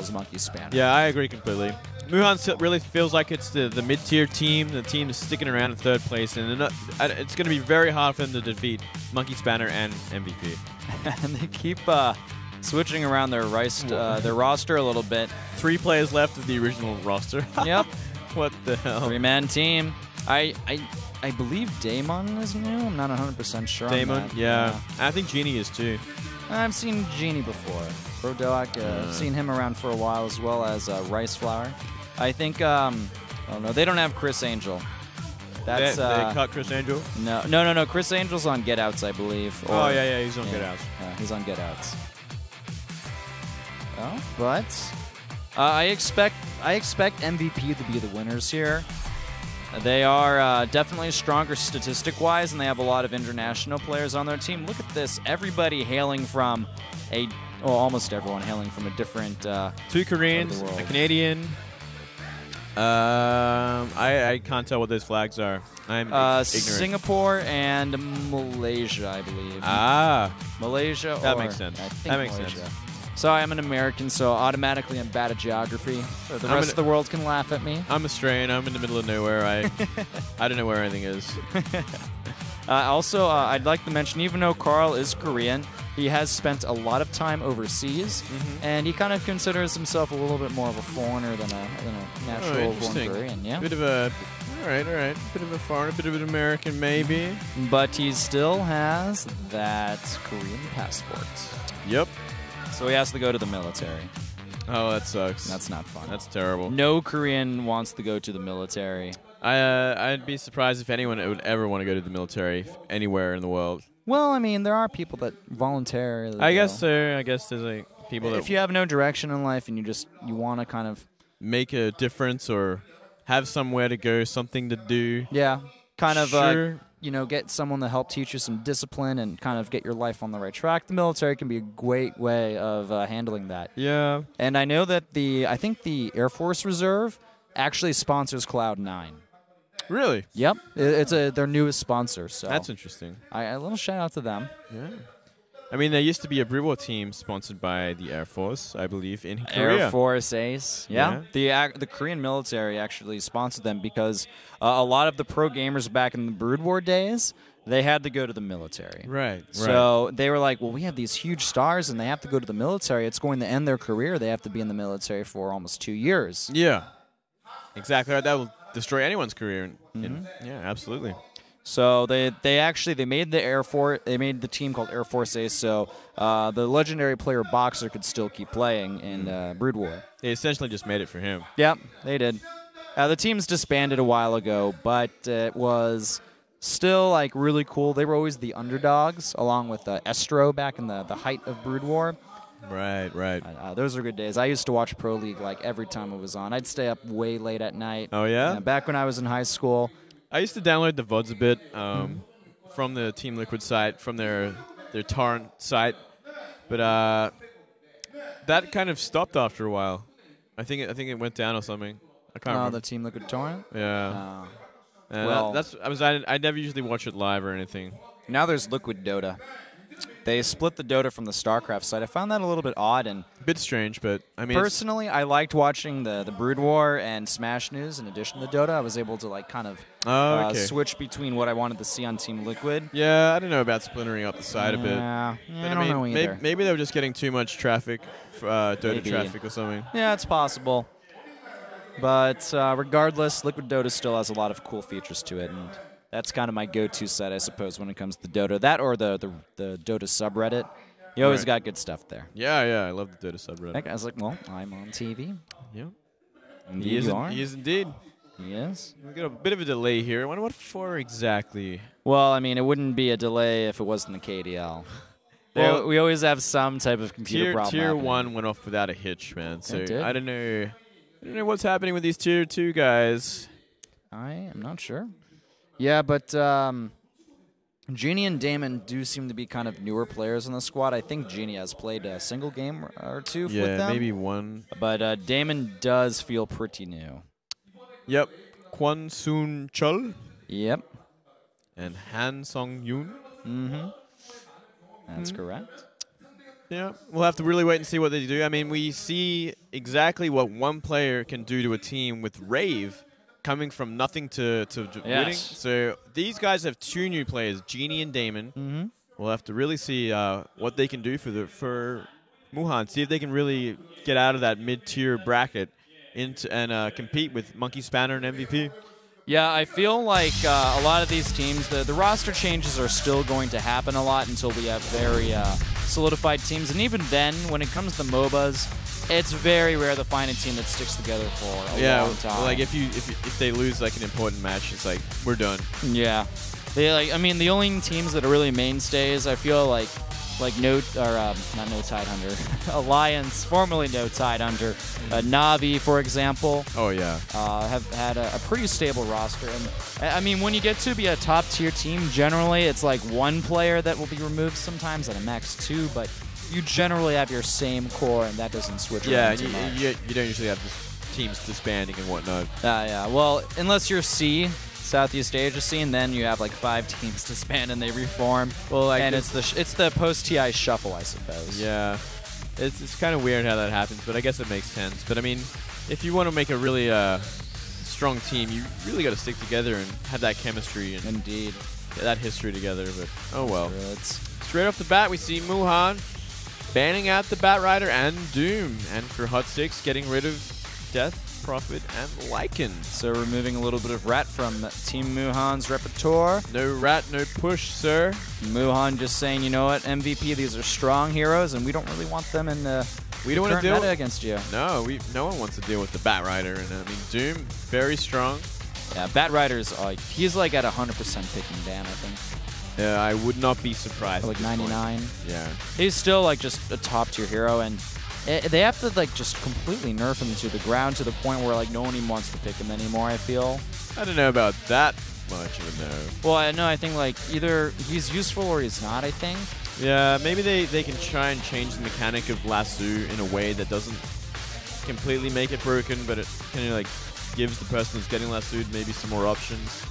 as Monkey Spanner. Yeah, I agree completely. Muhan really feels like it's the mid-tier team. The team is sticking around in third place, and it's going to be very hard for them to defeat Monkey Spanner and MVP. And they keep switching around their roster a little bit. 3 players left of the original roster. Yep. What the hell? 3-man team. I believe Damon is new. I'm not 100% sure. Damon, on that. yeah. I think Genie is too. I've seen Genie before. Brodoak, I've seen him around for a while, as well as Rice Flower. I think, oh no, they don't have Chris Angel. That's they cut Chris Angel? No. Chris Angel's on Get Outs, I believe. Oh, yeah, he's on Get Outs. He's on Get Outs. Oh, but I expect MVP to be the winners here. They are definitely stronger statistic-wise, and they have a lot of international players on their team. Look at this. Everybody hailing from almost everyone hailing from a different 2 Koreans, a Canadian. I can't tell what those flags are. I'm ignorant. Singapore and Malaysia, I believe. Ah. Malaysia That makes sense. That makes sense. Sorry, I'm an American, so automatically I'm bad at geography. So the rest of the world can laugh at me. I'm Australian. I'm in the middle of nowhere. I don't know where anything is. Also, I'd like to mention, even though Carl is Korean, he has spent a lot of time overseas, and he kind of considers himself a little bit more of a foreigner than a natural born Korean. Yeah. Bit of a all right. Bit of a foreigner, bit of an American, maybe. But he still has that Korean passport. Yep. So he has to go to the military. Oh, that sucks. That's not fun. That's terrible. No Korean wants to go to the military. I'd be surprised if anyone would ever want to go to the military anywhere in the world. Well, I mean, there are people that voluntarily I guess so. I guess there's like people that... If you have no direction in life and you want to kind of... make a difference or have somewhere to go, something to do. Yeah. Kind of, sure. Get someone to help teach you some discipline and kind of get your life on the right track. The military can be a great way of handling that. Yeah. And I know that I think the Air Force Reserve actually sponsors Cloud9. Really? Yep. It's their newest sponsor. So that's interesting. A little shout out to them. Yeah. I mean, there used to be a Brewball team sponsored by the Air Force, I believe, in Korea. Air Force Ace. Yeah. The Korean military actually sponsored them because a lot of the pro gamers back in the Brood War days, they had to go to the military. Right. So they were like, well, we have these huge stars, and they have to go to the military. It's going to end their career. They have to be in the military for almost 2 years. Yeah. Exactly. That will destroy anyone's career. Yeah, absolutely. So they made the team called Air Force Ace, so the legendary player Boxer could still keep playing in Brood War. They essentially just made it for him. Yep, they did. The team's disbanded a while ago, but it was still like really cool. They were always the underdogs, along with Estro back in the height of Brood War. Right. Those are good days. I used to watch Pro League like every time it was on. I'd stay up way late at night. Oh yeah? Back when I was in high school. I used to download the VODs a bit from the Team Liquid site, from their torrent site, but that kind of stopped after a while. I think it went down or something. I can't remember. The Team Liquid torrent? Yeah. Well, I never usually watch it live or anything. Now there's Liquid Dota. They split the Dota from the StarCraft site. I found that a little bit odd and a bit strange, but I mean, personally, I liked watching the Brood War and Smash News in addition to Dota. I was able to like kind of switch between what I wanted to see on Team Liquid. Yeah, I don't know about splintering up the site a bit. Yeah, I don't know either. Maybe they were just getting too much traffic, Dota traffic or something. Yeah, it's possible. But regardless, Liquid Dota still has a lot of cool features to it, and that's kind of my go-to site, I suppose, when it comes to Dota. That or the Dota subreddit. You always got good stuff there. Yeah, I love the Dota subreddit. That guy's like, well, I'm on TV. Yeah. He is indeed. He is. We got a bit of a delay here. I wonder what for exactly. Well, I mean, it wouldn't be a delay if it wasn't the KDL. Well, we always have some type of computer problem. Tier 1 went off without a hitch, man. So I don't know what's happening with these Tier 2 guys. I am not sure. Yeah, but Genie and Damon do seem to be kind of newer players in the squad. I think Genie has played a single game or two with them. Yeah, maybe one. But Damon does feel pretty new. Yep. Kwon Soon Chul. Yep. And Han Song Yoon. That's correct. Yeah, we'll have to really wait and see what they do. I mean, we see exactly what one player can do to a team with Rave coming from nothing to winning. So these guys have 2 new players, Genie and Damon. We'll have to really see what they can do for Muhan. See if they can really get out of that mid-tier bracket and compete with Monkey Spanner and MVP. Yeah, I feel like a lot of these teams, the roster changes are still going to happen a lot until we have very solidified teams. And even then, when it comes to MOBAs, it's very rare to find a team that sticks together for a long time. Like if they lose like an important match, it's like we're done. Yeah, I mean, the only teams that are really mainstays, I feel like not No Tide Hunter, Alliance, formerly No Tide Hunter, Navi, for example. Oh yeah, have had a pretty stable roster. And I mean, when you get to be a top tier team, generally it's like 1 player that will be removed sometimes, at a max 2, but you generally have your same core, and that doesn't switch around too much. You don't usually have teams disbanding and whatnot. Yeah. Well, unless you're C, Southeast Asia scene, then you have like 5 teams disband and they reform. Well, like, and it's the post-TI shuffle, I suppose. Yeah, it's kind of weird how that happens, but I guess it makes sense. But I mean, if you want to make a really strong team, you really got to stick together and have that chemistry and indeed that history together. But oh well. Straight off the bat, we see Muhan banning out the Batrider and Doom, and for Hot6 getting rid of Death, Prophet, and Lycan. So removing a little bit of Rat from Team Muhan's repertoire. No Rat, no push, sir. Muhan just saying, you know what, MVP, these are strong heroes, and we don't really want them in the current meta against you. No, no one wants to deal with the Batrider, and I mean, Doom, very strong. Yeah, Batrider's, he's like at 100% picking Dan, I think. Yeah, I would not be surprised. Like 99. Point. Yeah. He's still like just a top tier hero, and they have to like just completely nerf him to the ground to the point where like no one even wants to pick him anymore, I feel. I don't know about that much of a no. Well, no, I think like either he's useful or he's not, I think. Yeah, maybe they can try and change the mechanic of lasso in a way that doesn't completely make it broken, but it kind of like gives the person who's getting lassoed maybe some more options.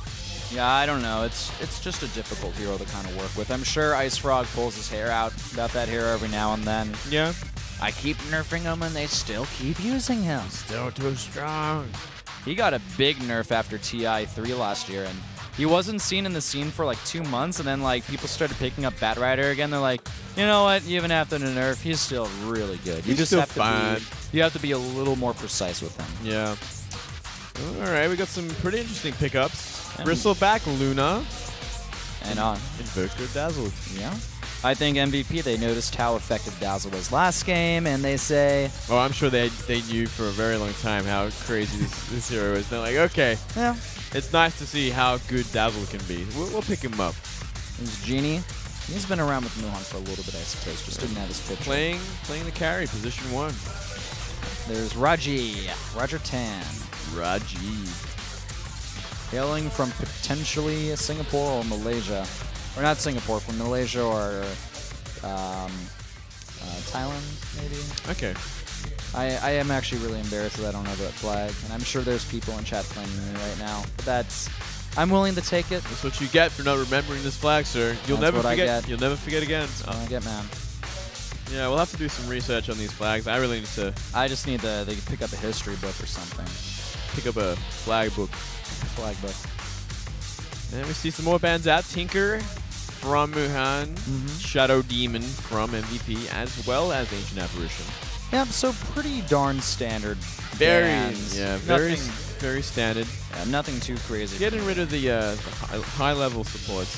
Yeah, I don't know. It's just a difficult hero to kind of work with. I'm sure Ice Frog pulls his hair out about that hero every now and then. Yeah. I keep nerfing him and they still keep using him. Still too strong. He got a big nerf after TI3 last year, and he wasn't seen in the scene for like 2 months, and then like people started picking up Batrider again. They're like, you know what? Even after the nerf, he's still really good. You just have to be a little more precise with him. Yeah. All right, we got some pretty interesting pickups. Bristleback, Luna, and Invoker, Dazzle. Yeah. I think MVP, they noticed how effective Dazzle was last game, and they say... Oh, I'm sure they knew for a very long time how crazy this hero is. They're like, okay, yeah, it's nice to see how good Dazzle can be. We'll pick him up. There's Genie. He's been around with Muhan for a little bit, I suppose. Just didn't have his picture. Playing the carry, position 1. There's Raji. Roger Tan. Raji. Hailing from potentially Singapore or Malaysia. Or not Singapore, from Malaysia or Thailand, maybe. Okay. I am actually really embarrassed that I don't know that flag. And I'm sure there's people in chat flaming me right now. But I'm willing to take it. That's what you get for not remembering this flag, sir. You'll never forget. You'll never forget again. That's what I get, man. Yeah, we'll have to do some research on these flags. I really need to... I just need they can pick up a history book or something. Pick up a flag book. Flag book. And we see some more bands out. Tinker from Muhan. Shadow Demon from MVP, as well as Ancient Apparition. Yeah, so pretty darn standard bands. Yeah, very standard. Yeah, nothing too crazy. Getting rid of the high-level supports.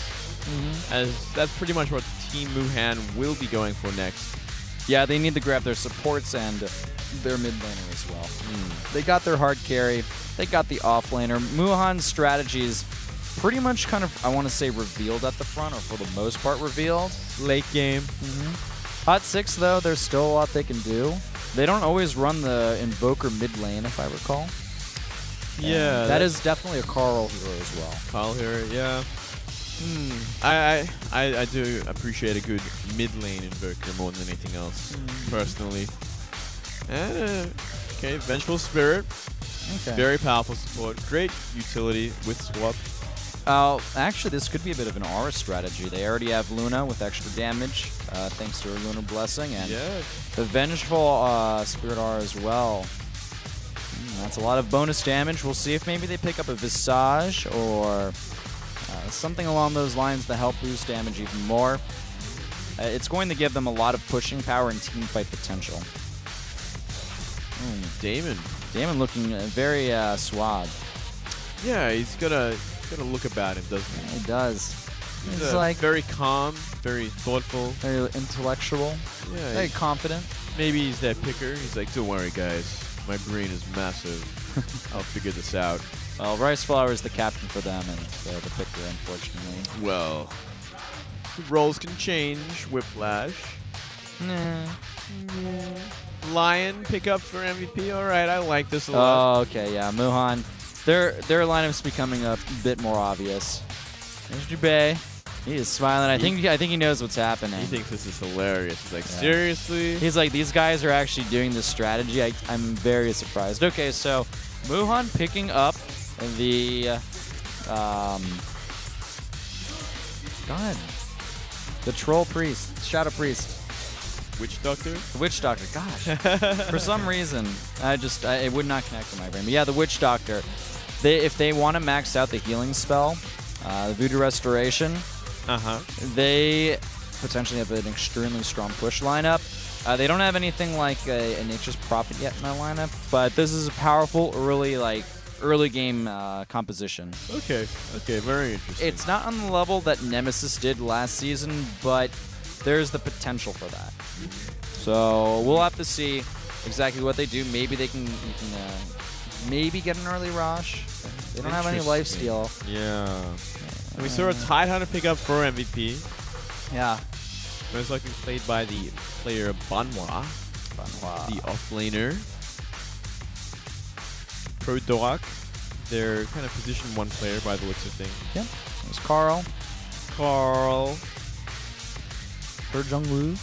As that's pretty much what Team Muhan will be going for next. Yeah, they need to grab their supports and their mid laner as well. They got their hard carry. They got the off laner. Muhan's strategies pretty much kind of, I want to say, revealed at the front, or for the most part revealed. Late game. Hot6, though, there's still a lot they can do. They don't always run the Invoker mid lane, if I recall. Yeah. That is definitely a Carl hero as well. Carl hero, yeah. I do appreciate a good mid lane Invoker more than anything else, personally. Okay, Vengeful Spirit. Okay. Very powerful support. Great utility with swap. Actually, this could be a bit of an aura strategy. They already have Luna with extra damage, thanks to her Lunar Blessing, and the Vengeful Spirit Aura as well. That's a lot of bonus damage. We'll see if maybe they pick up a Visage or something along those lines to help boost damage even more. It's going to give them a lot of pushing power and team fight potential. Damon looking very suave. Yeah, he's got a look about him, doesn't he? He does. He's like very calm, very thoughtful, very intellectual, very confident. Maybe he's that picker. He's like, don't worry, guys. My brain is massive. I'll figure this out. Well, Rice Flower is the captain for them and the picker, unfortunately. Well, the roles can change. Whiplash. Lion pick up for MVP. All right, I like this a lot. Oh, okay, yeah. Muhan. Their lineup's becoming a bit more obvious. There's Jubei. He is smiling. I think he knows what's happening. He thinks this is hilarious. He's like, seriously? He's like, these guys are actually doing this strategy. I'm very surprised. Okay, so Muhan picking up the the Troll Priest, Shadow Priest. Witch Doctor? The Witch Doctor, gosh. For some reason, it would not connect to my brain. But yeah, the Witch Doctor. If they want to max out the healing spell, the Voodoo Restoration, they potentially have an extremely strong push lineup. They don't have anything like a Nature's Prophet yet in that lineup, but this is a powerful early game composition. Okay, very interesting. It's not on the level that Nemesis did last season, but there's the potential for that. So we'll have to see exactly what they do. Maybe they can maybe get an early rush. They don't have any lifesteal. Yeah. We saw a Tidehunter pick up for MVP. Yeah. Most likely played by the player Banwa. The offlaner. Pro Doak. They're kind of position 1 player by the looks of things. Yeah. There's Carl. Her Jungwoo.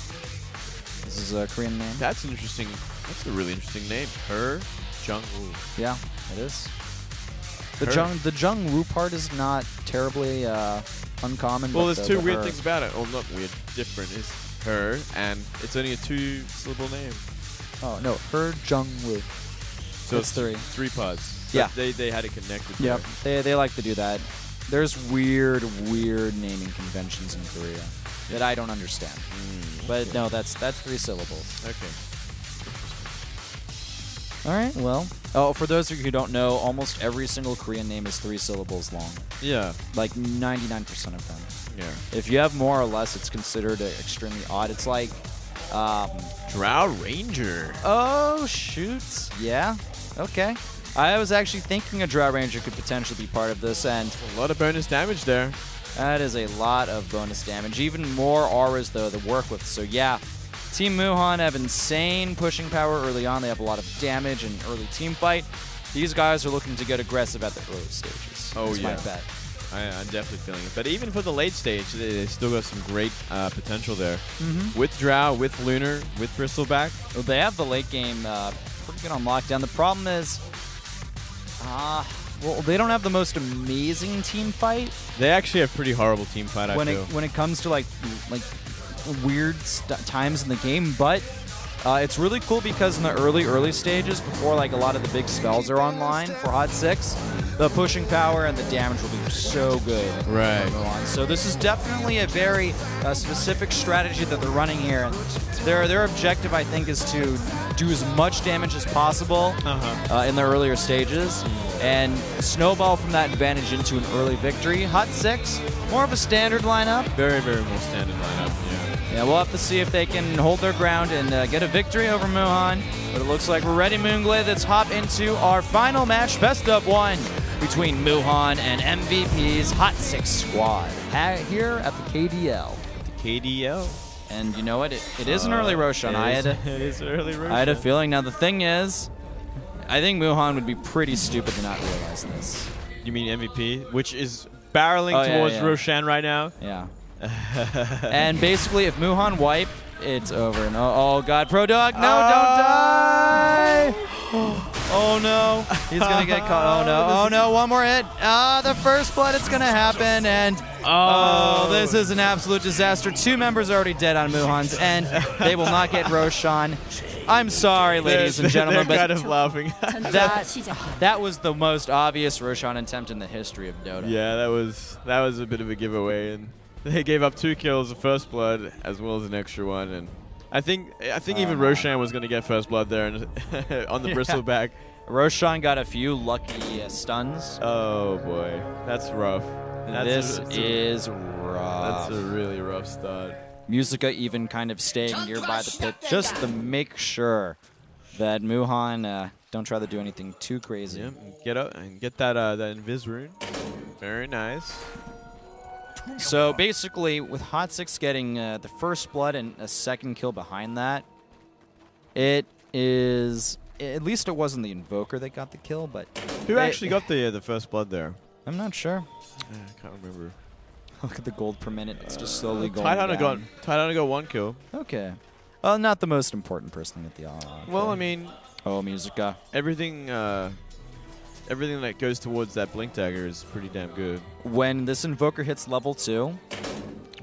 This is a Korean name. That's interesting. That's a really interesting name. Her Jungwoo. Yeah, it is. The Jungwoo part is not terribly uncommon. Well, but there's 2 weird things about it. Well, not weird. Different is her, and it's only a 2-syllable name. Oh no, Her Jungwoo. So it's 3. 3 pods. Yeah. They had it connected. Yep. They like to do that. There's weird naming conventions in Korea that I don't understand. But no, that's 3 syllables. Okay. All right. Well, for those of you who don't know, almost every single Korean name is 3 syllables long. Yeah. Like 99% of them. Yeah. If you have more or less, it's considered extremely odd. It's like Drow Ranger. Oh, shoots. Yeah. Okay. I was actually thinking a Drow Ranger could potentially be part of this, and a lot of bonus damage there. That is a lot of bonus damage. Even more auras, though, to work with. So, yeah, Team Muhan have insane pushing power early on. They have a lot of damage and early team fight. These guys are looking to get aggressive at the early stages. Oh, yeah. That's my bet. I'm definitely feeling it. But even for the late stage, they still got some great potential there. With Drow, with Lunar, with Bristleback. Well, they have the late game pretty good on lockdown. The problem is, well, they don't have the most amazing team fight. They actually have pretty horrible team fight, I feel. When it comes to like weird times in the game, but it's really cool because in the early stages, before like a lot of the big spells are online for Hot6, the pushing power and the damage will be so good. Right. So this is definitely a very specific strategy that they're running here. And their objective, I think, is to do as much damage as possible in the earlier stages and snowball from that advantage into an early victory. Hot6, more of a standard lineup. Very, very more standard lineup, yeah. Yeah, we'll have to see if they can hold their ground and get a victory over Muhan. But it looks like we're ready, Moonglade. Let's hop into our final match, best of 1, between Muhan and MVP's Hot6 squad here at the KDL. The KDL. And you know what? It is an early Roshan. It is early Roshan. I had a feeling. Now, the thing is, I think Muhan would be pretty stupid to not realize this. You mean MVP? Which is barreling towards Roshan right now? Yeah. And basically, if Muhan wipe, it's over. And oh God, Pro Dog, no, don't die! Oh no, he's gonna get caught. Oh no, oh no, one more hit. The first blood, it's gonna happen, and this is an absolute disaster. 2 members are already dead on Muhan's end. They will not get Roshan. I'm sorry, ladies and gentlemen, they're but kind of laughing. that was the most obvious Roshan attempt in the history of Dota. Yeah, that was a bit of a giveaway, and they gave up 2 kills of first blood as well as an extra one, and I think even Roshan was going to get first blood there and on the bristleback. Roshan got a few lucky stuns. Oh boy, that's rough. This is rough. That's a really rough start. Musica even kind of staying nearby the pit just to make sure that Muhan don't try to do anything too crazy. Yeah, get up and get that invis rune. Very nice. So basically, with Hot6 getting the first blood and a second kill behind that, it is, at least it wasn't the Invoker that got the kill, but who actually got the first blood there? I'm not sure. I can't remember. Look at the gold per minute. It's just slowly going down. Tidehunter got 1 kill. Okay. Well, not the most important person at the Well, I mean... Oh, Musica. Everything that goes towards that Blink Dagger is pretty damn good. When this Invoker hits level 2...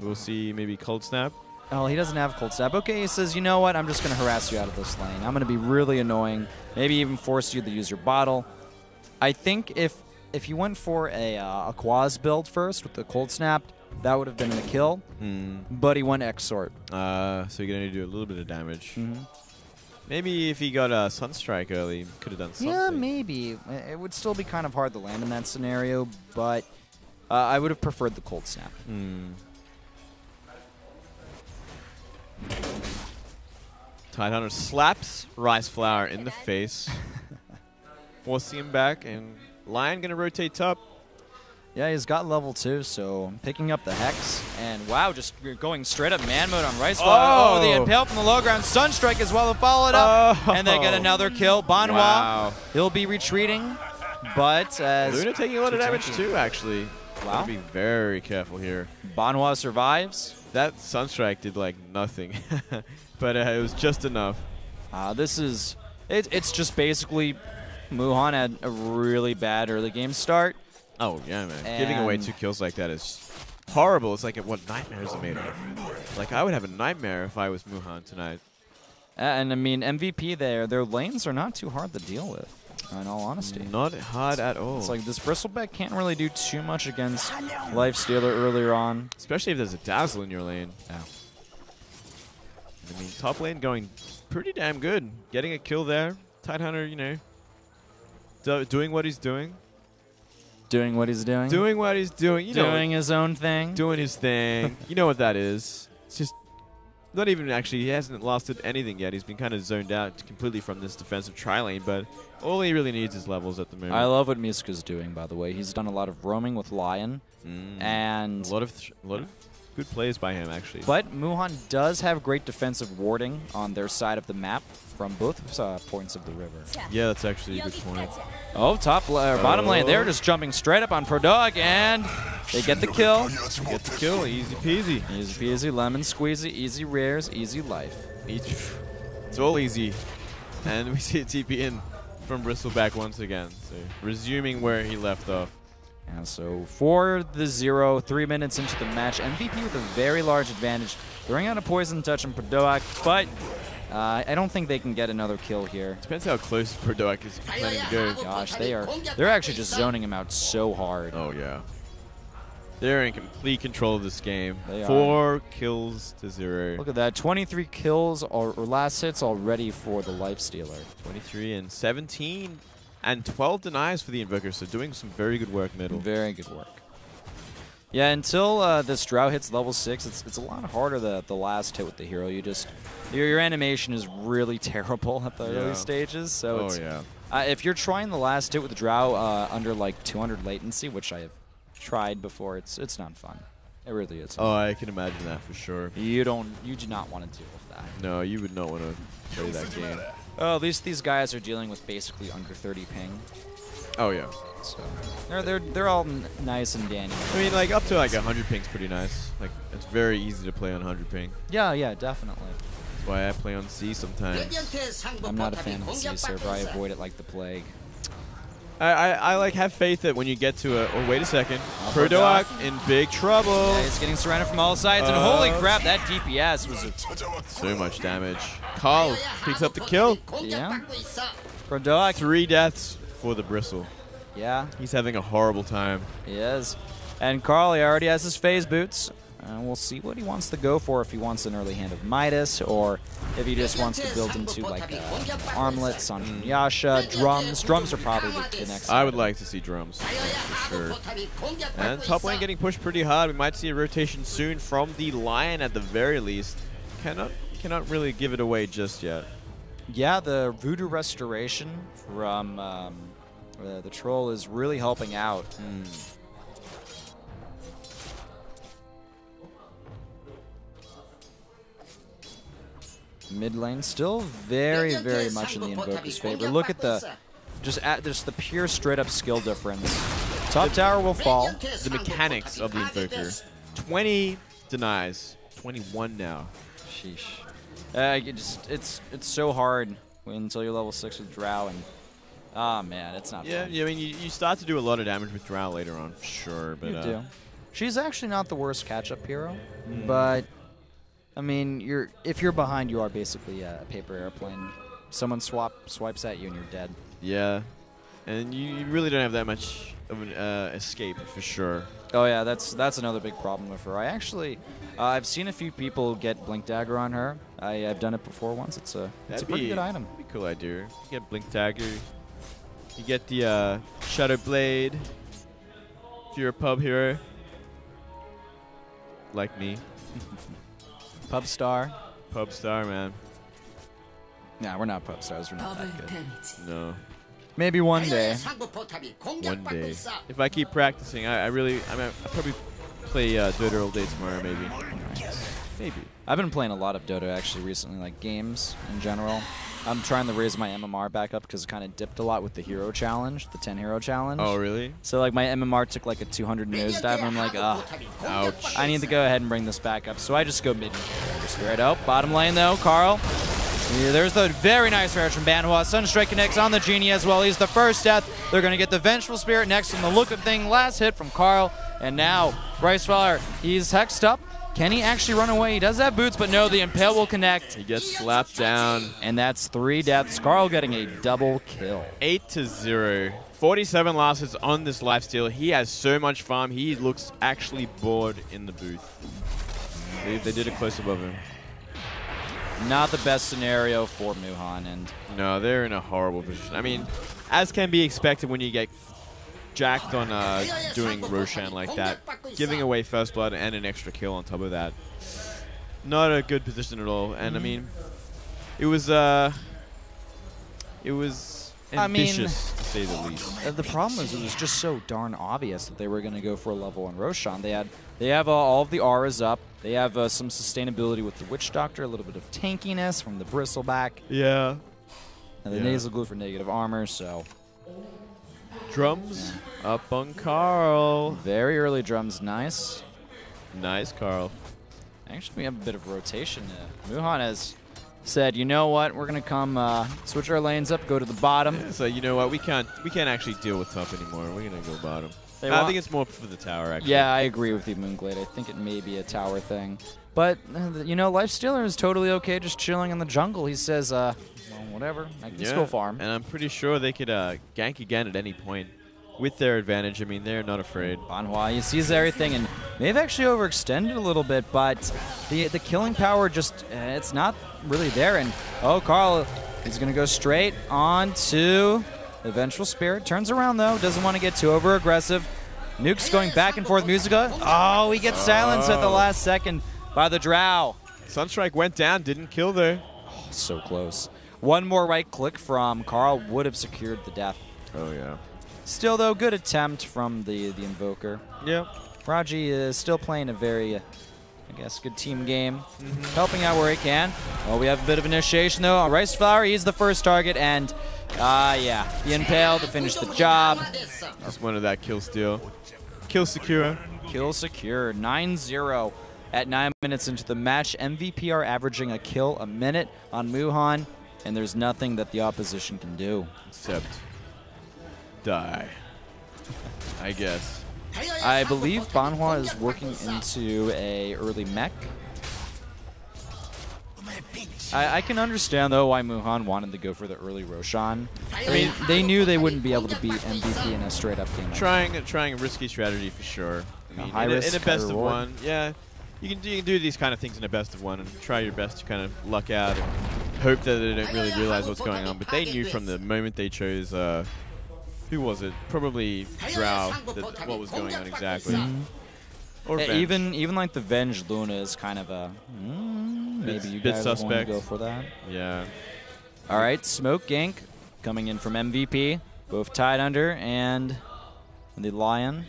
We'll see maybe Cold Snap. Oh, he doesn't have Cold Snap. Okay, he says, you know what? I'm just going to harass you out of this lane. I'm going to be really annoying. Maybe even force you to use your bottle. I think if you went for a Quaz build first with the Cold Snap, that would have been the kill. But he went Exort. So you're going to do a little bit of damage. Maybe if he got a Sunstrike early, could have done something. Yeah, maybe. It would still be kind of hard to land in that scenario, but I would have preferred the Cold Snap. Tidehunter slaps Rice Flower in the face, forcing him back, and Lion going to rotate top. Yeah, he's got level 2, so picking up the Hex. And wow, just going straight up man mode on Rice Flower. Oh, the Impale from the low ground. Sunstrike as well to follow it up. And they get another kill. Banhua, wow. He'll be retreating. But as Luna taking a lot of damage too, actually. Wow. Gotta be very careful here. Banhua survives. That Sunstrike did like nothing, but it was just enough. It's just basically Muhan had a really bad early game start. Oh yeah, man. Giving away 2 kills like that is horrible. It's like what nightmares are made of. Like I would have a nightmare if I was Muhan tonight. And I mean, MVP their lanes are not too hard to deal with. In all honesty. Not hard at all. It's like this Bristleback can't really do too much against Lifestealer earlier on. Especially if there's a Dazzle in your lane. Yeah. I mean, top lane going pretty damn good. Getting a kill there. Tidehunter, you know, doing what he's doing. Doing what he's doing? Doing what he's doing. You know, doing his own thing? Doing his thing. You know what that is. It's just... Not even actually, he hasn't lasted anything yet. He's been kind of zoned out completely from this defensive tri-lane, but all he really needs is levels at the moment. I love what Musica's doing, by the way. He's done a lot of roaming with Lion, and a lot of good plays by him, actually. But Muhan does have great defensive warding on their side of the map from both points of the river. Yeah, that's actually a good point. Oh, bottom lane, they're just jumping straight up on ProDog, and they get the kill. Get the kill, easy peasy. Easy peasy, lemon squeezy, easy rares, easy life. It's all easy. And we see a TP in from Bristleback once again, so resuming where he left off. And so for the 0, 3 minutes into the match, MVP with a very large advantage, throwing out a poison touch on ProDog, but I don't think they can get another kill here. Depends how close ProDog is planning to go. Gosh, they're actually just zoning him out so hard. Oh yeah. They're in complete control of this game. They 4 kills to 0. Look at that, 23 kills or last hits already for the Lifestealer. 23 and 17 and 12 denies for the Invoker, so doing some very good work middle. Very good work. Yeah, until this Drow hits level 6, it's a lot harder the last hit with the hero. Your animation is really terrible at the early stages. So if you're trying the last hit with the Drow under like 200 latency, which I have tried before, it's not fun. It really is. Oh, I can imagine that for sure. You do not want to deal with that. No, you would not want to play that game. Oh, at least these guys are dealing with basically under 30 ping. Oh yeah. So they're all nice and dandy. I mean, like up to like 100 ping's pretty nice. Like it's very easy to play on 100 ping. Yeah, definitely. why I play on C sometimes. I'm not a fan of C server. I avoid it like the plague. I like have faith that when you get to a... Oh, wait a second. Prodoak in big trouble. Yeah, he's getting surrounded from all sides, and holy crap, that DPS was so much damage. Carl picks up the kill. Yeah. Prodoak. 3 deaths for the Bristle. Yeah. He's having a horrible time. He is. And Carl, he already has his phase boots. We'll see what he wants to go for, if he wants an early hand of Midas, or if he just wants to build into like armlets on Yasha, drums. Drums are probably the next. I would like to see drums, for sure. And top lane getting pushed pretty hard. We might see a rotation soon from the Lion at the very least. Cannot really give it away just yet. Yeah, the Voodoo Restoration from the Troll is really helping out. Mid lane still very much in the Invoker's favor. Look at the just the pure straight up skill difference. Top tower will fall. The mechanics of the Invoker. 20 denies. 21 now. Sheesh. It's so hard until you're level 6 with Drow, and man, it's not fun. Yeah, I mean you start to do a lot of damage with Drow later on, for sure. But you do. She's actually not the worst catch-up hero, but I mean, if you're behind, you are basically a paper airplane. Someone swipes at you and you're dead. Yeah, and you really don't have that much of an escape for sure. Oh yeah, that's another big problem with her. I've seen a few people get Blink Dagger on her. I've done it before once. It's a pretty good item. That'd be a cool idea. You get Blink Dagger. You get the Shadow Blade. If you're a pub hero, like me. Pub star. Pub star, man. Nah, we're not pub stars. We're not that good. No. Maybe one day. One day. If I keep practicing, I'll probably play Dota all day tomorrow, maybe. Maybe. I've been playing a lot of Dota actually recently, like games in general. I'm trying to raise my MMR back up because it kind of dipped a lot with the hero challenge, the 10 hero challenge. Oh, really? So like my MMR took like a 200 nosedive, and I'm like, ouch. I need to go ahead and bring this back up. So I just go mid and Spirit. Oh, bottom lane though, Carl. Yeah, there's the very nice rage from Banhua. Sunstrike connects on the Genie as well. He's the first death. They're going to get the Vengeful Spirit next from the look of thing. Last hit from Carl. And now, Brycefire, he's hexed up. Can he actually run away? He does have boots, but no, the Impale will connect. He gets slapped down. And that's 3 deaths. Carl getting a double kill. 8-0. 47 last hits on this lifesteal. He has so much farm. He looks actually bored in the booth. They did a close above him. Not the best scenario for Muhan, and no, they're in a horrible position. I mean, as can be expected when you get jacked on doing Roshan like that, giving away first blood and an extra kill on top of that. Not a good position at all. And I mean, it was ambitious to say the least. The problem is it was just so darn obvious that they were going to go for a level on Roshan. They have all of the auras up. They have some sustainability with the Witch Doctor, a little bit of tankiness from the Bristleback. Yeah. And the Nasal Glue for negative armor, so. Drums up on Carl. Very early drums, nice. Nice, Carl. Actually, we have a bit of rotation. Muhan has said, you know what, we're going to come switch our lanes up, go to the bottom. Yeah, so you know what, we can't actually deal with top anymore. We're going to go bottom. I think it's more for the tower, actually. Yeah, I agree with you, Moonglade. I think it may be a tower thing. But, you know, Lifestealer is totally okay just chilling in the jungle. He says, well, whatever, I can still farm. And I'm pretty sure they could gank again at any point with their advantage. I mean, they're not afraid. Banhua, he sees everything, and they've actually overextended a little bit, but the killing power just, it's not really there. And, oh, Carl, he's going to go straight on to the Vengeful Spirit. Turns around, though. Doesn't want to get too over-aggressive. Nuke's going back and forth. Musica. Oh, he gets silenced at the last second by the Drow. Sunstrike went down. Didn't kill there. Oh, so close. One more right click from Carl would have secured the death. Oh, yeah. Still, though, good attempt from the Invoker. Yeah. Raji is still playing a very, I guess, good team game. Helping out where he can. Oh, we have a bit of initiation, though. Rice Flower, he's the first target, and yeah, the Impale to finish the job. Just wanted that kill steal. Kill secure. Kill secure, 9-0. at 9 minutes into the match. MVP are averaging a kill a minute on Muhan, and there's nothing that the opposition can do. Except die, I guess. I believe Banhua is working into a early mech. I can understand, though, why Muhan wanted to go for the early Roshan. I mean, they knew they wouldn't be able to beat MVP in a straight-up game. Trying a risky strategy for sure. I mean, in a best of one, yeah, you can do these kind of things in a best of one and try your best to kind of luck out and hope that they don't really realize what's going on. But they knew from the moment they chose, who was it? Probably Drow, what was going on exactly. Or even like the Venge Luna is kind of a maybe you guys want to go for that. Yeah. All right, Smoke Gank coming in from MVP, both tied under, and the Lion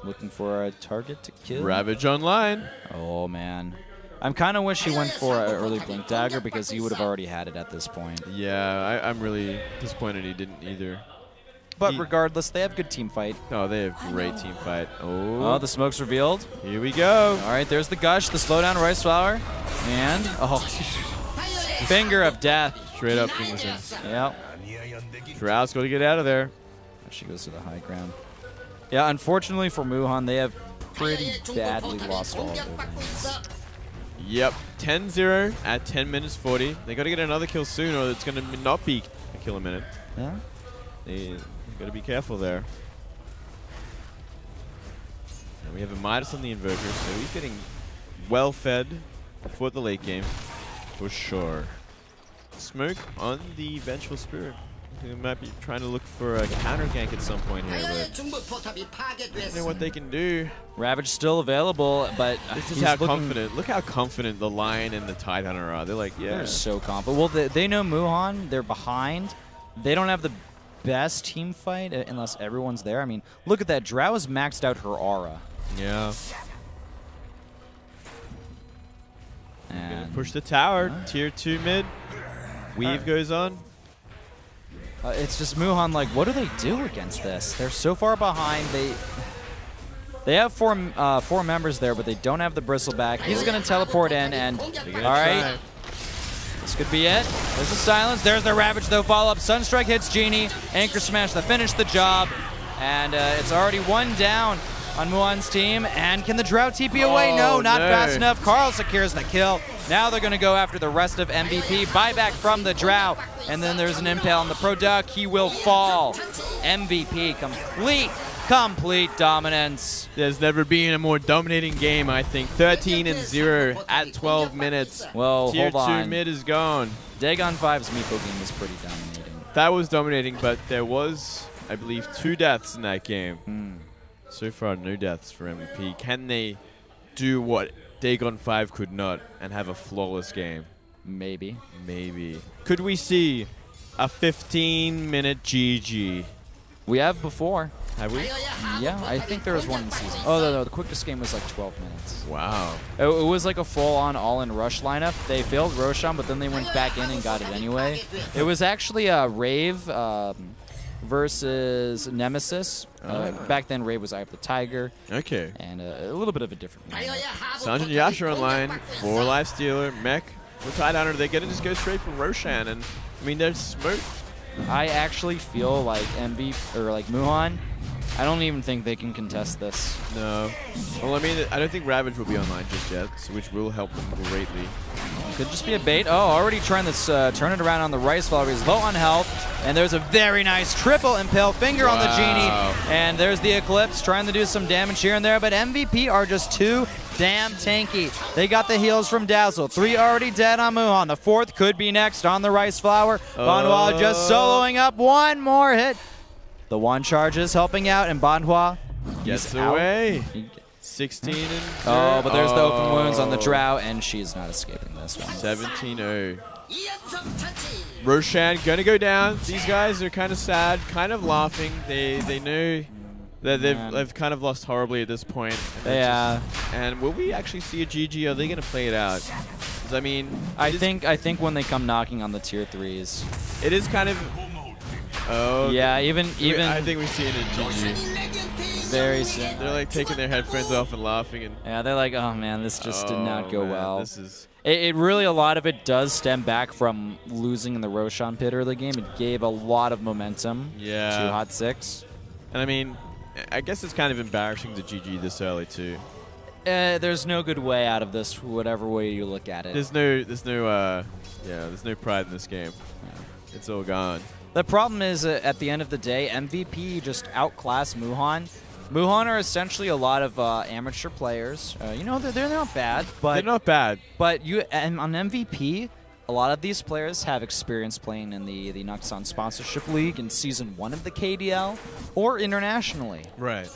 looking for a target to kill. Ravage online. Oh man, I'm kind of wish he went for an early Blink Dagger because he would have already had it at this point. Yeah, I'm really disappointed he didn't either. But regardless, they have good team fight. Oh, they have great team fight. Oh, the smoke's revealed. Here we go. All right, there's the Gush, the slowdown Rice Flower, and Finger of Death. Straight up fingers in. Yep. Drow's got to get out of there. She goes to the high ground. Yeah, unfortunately for Muhan, they have pretty badly lost all of their games. Yep, 10-0 at 10 minutes 40. They got to get another kill soon, or it's going to not be a kill a minute. Yeah. They got to be careful there. And we have a Midas on the Invoker, so he's getting well fed for the late game, for sure. Smoke on the Vengeful Spirit. They might be trying to look for a counter gank at some point here, but I don't know what they can do. Ravage still available, but this is how confident. Look how confident the Lion and the Tidehunter are. They're like, yeah. They're so confident. Well, they know Muhan. They're behind. They don't have the best team fight unless everyone's there. I mean, look at that. Drow has maxed out her aura. Yeah. And push the tower. Tier 2 mid. Weave goes on. It's just Muhan, like, what do they do against this? They're so far behind. They have four members there, but they don't have the Bristleback. He's going to teleport in, and all right. This could be it. There's the silence. There's the Ravage, though. Follow-up. Sunstrike hits Genie. Anchor Smash to finish the job. And it's already one down on Muhan's team. And can the Drow TP away? No, not fast enough. Carl secures the kill. Now they're going to go after the rest of MVP. Buyback from the Drow. And then there's an Impale on the Product. He will fall. MVP complete dominance. There's never been a more dominating game, I think. 13-0 at 12 minutes. Well, Tier hold on. 2 mid is gone. Dagon 5's Meepo game was pretty dominating. That was dominating, but there was, I believe, 2 deaths in that game. So far, no deaths for MVP. Can they do what Dagon 5 could not and have a flawless game? Maybe. Maybe. Could we see a 15-minute GG? We have before. Have we? Yeah, I think there was one in season. Oh, no, the quickest game was like 12 minutes. Wow. It was like a full-on all-in rush lineup. They failed Roshan, but then they went back in and got it anyway. It was actually Rave versus Nemesis. Back then, Rave was Eye of the Tiger. Okay. And a little bit of a different one. Sanjin Yasha online for Lifestealer, Mech, for Tidehunter. They're going to just go straight for Roshan, and I mean, they're smoked. I actually feel like Muhan, I don't even think they can contest this. No. Well, I mean, I don't think Ravage will be online just yet, so which will help them greatly. Could just be a bait. Oh, already trying this turn it around on the Rice Flower. He's low on health, and there's a very nice triple Impale Finger on the Genie, and there's the Eclipse trying to do some damage here and there, but MVP are just too damn tanky. They got the heals from Dazzle. 3 already dead on Muhan. The 4th could be next on the Rice Flower. Banhua just soloing up. One more hit. The one charges helping out, and Banhua gets away. 16 and 0. Oh, but there's the open wounds on the Drow, and she's not escaping this one. 17-0. Roshan gonna go down. These guys are kind of sad, kind of laughing. They know that they've kind of lost horribly at this point. Yeah. And will we actually see a GG? Are they gonna play it out? I mean, I think when they come knocking on the tier 3s, it is kind of. Oh. Yeah, even I think we've seen a GG. Very soon. They're like taking their headphones off and laughing. And yeah, they're like, oh man, this just did not go well. This is. It really, a lot of it does stem back from losing in the Roshan pit early game. It gave a lot of momentum to Hot6. And I mean, I guess it's kind of embarrassing to GG this early too. There's no good way out of this, whatever way you look at it. There's no pride in this game. Yeah. It's all gone. The problem is, at the end of the day, MVP just outclassed Muhan. Muhan are essentially a lot of amateur players. You know, they're not bad, but they're not bad. But and on MVP, a lot of these players have experience playing in the Nuxon Sponsorship League in Season 1 of the KDL or internationally. Right.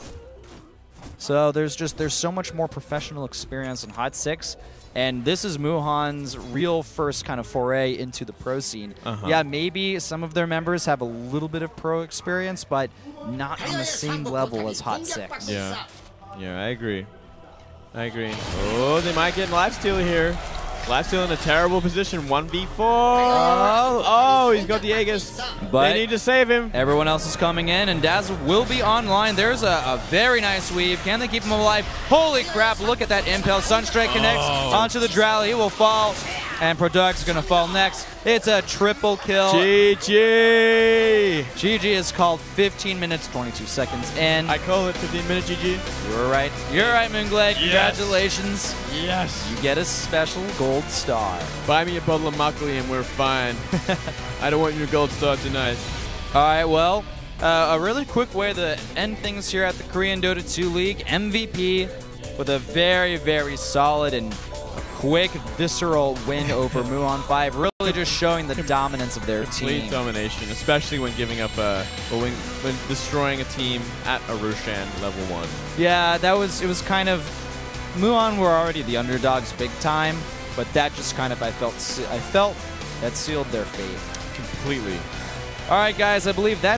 So there's so much more professional experience in Hot6, and this is Muhan's real first kind of foray into the pro scene. Yeah, maybe some of their members have a little bit of pro experience, but not on the same level as Hot6. Yeah, I agree. Oh, they might get lifesteal here. Lifesteal in a terrible position, 1v4. Oh, he's got the Aegis. But they need to save him. Everyone else is coming in, and Dazzle will be online. There's a very nice weave. Can they keep him alive? Holy crap, look at that impale. Sunstrike connects onto the Drow. He will fall, and Product's going to fall next. It's a triple kill. GG. GG is called 15 minutes, 22 seconds in. I call it 15-minute GG. You're right. You're right, Moonglade. Congratulations. Yes. You get a special gold star. Buy me a bottle of Makgeolli and we're fine. I don't want your gold star tonight. All right, well, a really quick way to end things here at the Korean Dota 2 League. MVP with a very, very solid and quick, visceral win over Muon 5. Really just showing the dominance of their team. Complete domination, especially when giving up when destroying a team at a Roshan level 1. Yeah, it was kind of, Muon were already the underdogs big time, but that just kind of, I felt that sealed their fate. Completely. All right, guys, I believe that